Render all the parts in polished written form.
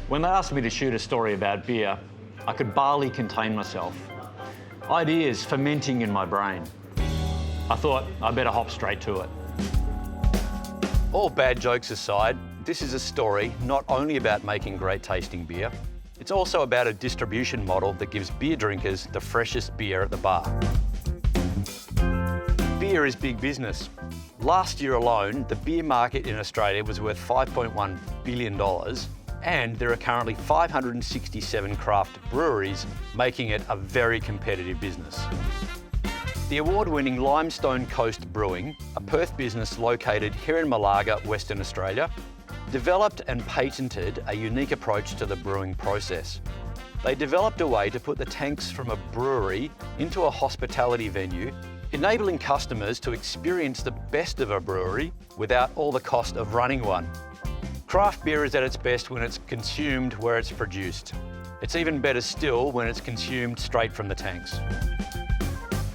When they asked me to shoot a story about beer, I could barely contain myself. Ideas fermenting in my brain. I thought I'd better hop straight to it. All bad jokes aside, this is a story not only about making great tasting beer, it's also about a distribution model that gives beer drinkers the freshest beer at the bar. Beer is big business. Last year alone, the beer market in Australia was worth $5.1 billion, and there are currently 567 craft breweries, making it a very competitive business. The award-winning Limestone Coast Brewing, a Perth business located here in Malaga, Western Australia, developed and patented a unique approach to the brewing process. They developed a way to put the tanks from a brewery into a hospitality venue, enabling customers to experience the best of a brewery without all the cost of running one. Craft beer is at its best when it's consumed where it's produced. It's even better still when it's consumed straight from the tanks.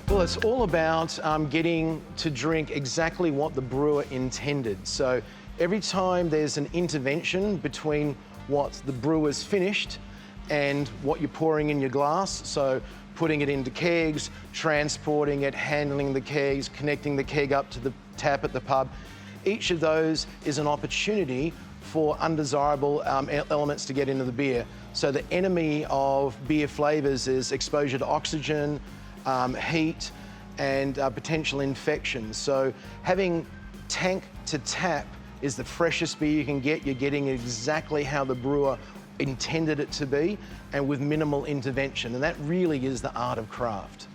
Well, it's all about getting to drink exactly what the brewer intended. So every time there's an intervention between what the brewer's finished and what you're pouring in your glass, so putting it into kegs, transporting it, handling the kegs, connecting the keg up to the tap at the pub, each of those is an opportunity for undesirable elements to get into the beer. So the enemy of beer flavours is exposure to oxygen, heat, and potential infections. So having tank to tap is the freshest beer you can get. You're getting exactly how the brewer intended it to be and with minimal intervention. And that really is the art of craft.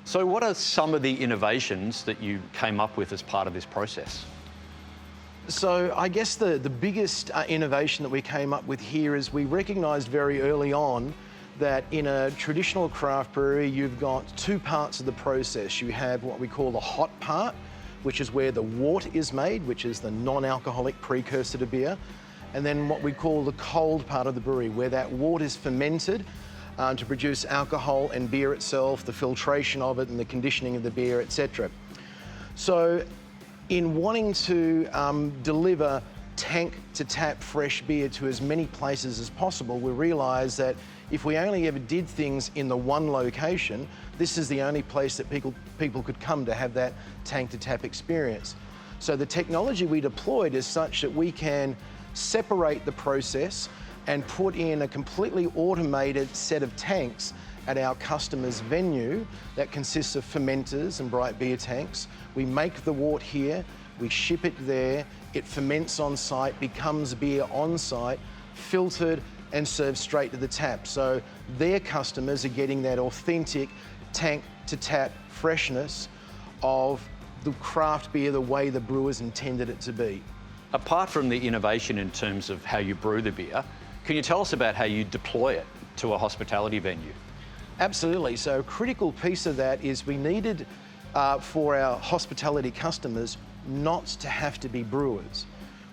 So what are some of the innovations that you came up with as part of this process? So I guess the biggest innovation that we came up with here is we recognised very early on that in a traditional craft brewery, you've got two parts of the process. You have what we call the hot part, which is where the wort is made, which is the non-alcoholic precursor to beer. And then what we call the cold part of the brewery, where that wort is fermented to produce alcohol and beer itself, the filtration of it and the conditioning of the beer, etc. So in wanting to deliver tank to tap fresh beer to as many places as possible, we realised that if we only ever did things in the one location, this is the only place that people could come to have that tank to tap experience. So the technology we deployed is such that we can separate the process and put in a completely automated set of tanks at our customer's venue that consists of fermenters and bright beer tanks. We make the wort here, we ship it there, it ferments on site, becomes beer on site, filtered and served straight to the tap. So their customers are getting that authentic tank to tap freshness of the craft beer the way the brewers intended it to be. Apart from the innovation in terms of how you brew the beer, can you tell us about how you deploy it to a hospitality venue? Absolutely. So a critical piece of that is we needed for our hospitality customers not to have to be brewers,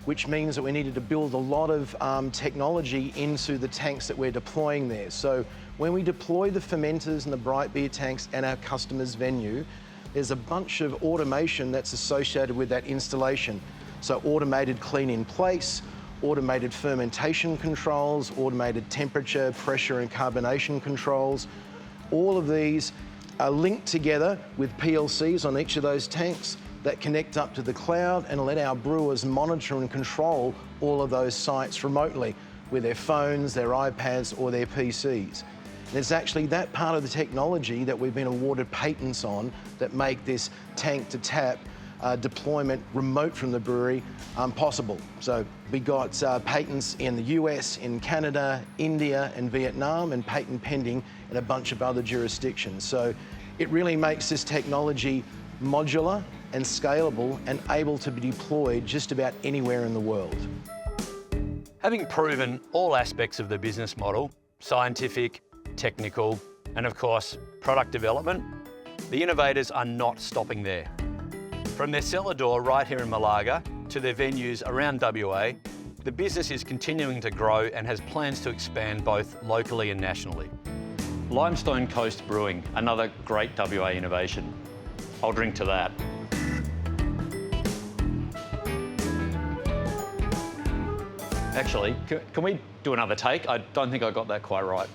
which means that we needed to build a lot of technology into the tanks that we're deploying there. So when we deploy the fermenters and the bright beer tanks at our customer's venue, there's a bunch of automation that's associated with that installation. So automated clean in place, automated fermentation controls, automated temperature, pressure and carbonation controls. All of these are linked together with PLCs on each of those tanks that connect up to the cloud and let our brewers monitor and control all of those sites remotely with their phones, their iPads or their PCs. And it's actually that part of the technology that we've been awarded patents on that make this tank to tap deployment remote from the brewery possible. So we got patents in the US, in Canada, India and Vietnam, and patent pending in a bunch of other jurisdictions. So it really makes this technology modular and scalable and able to be deployed just about anywhere in the world. Having proven all aspects of the business model, scientific, technical, and of course, product development, the innovators are not stopping there. From their cellar door right here in Malaga to their venues around WA, the business is continuing to grow and has plans to expand both locally and nationally. Limestone Coast Brewing, another great WA innovation. I'll drink to that. Actually, can we do another take? I don't think I got that quite right.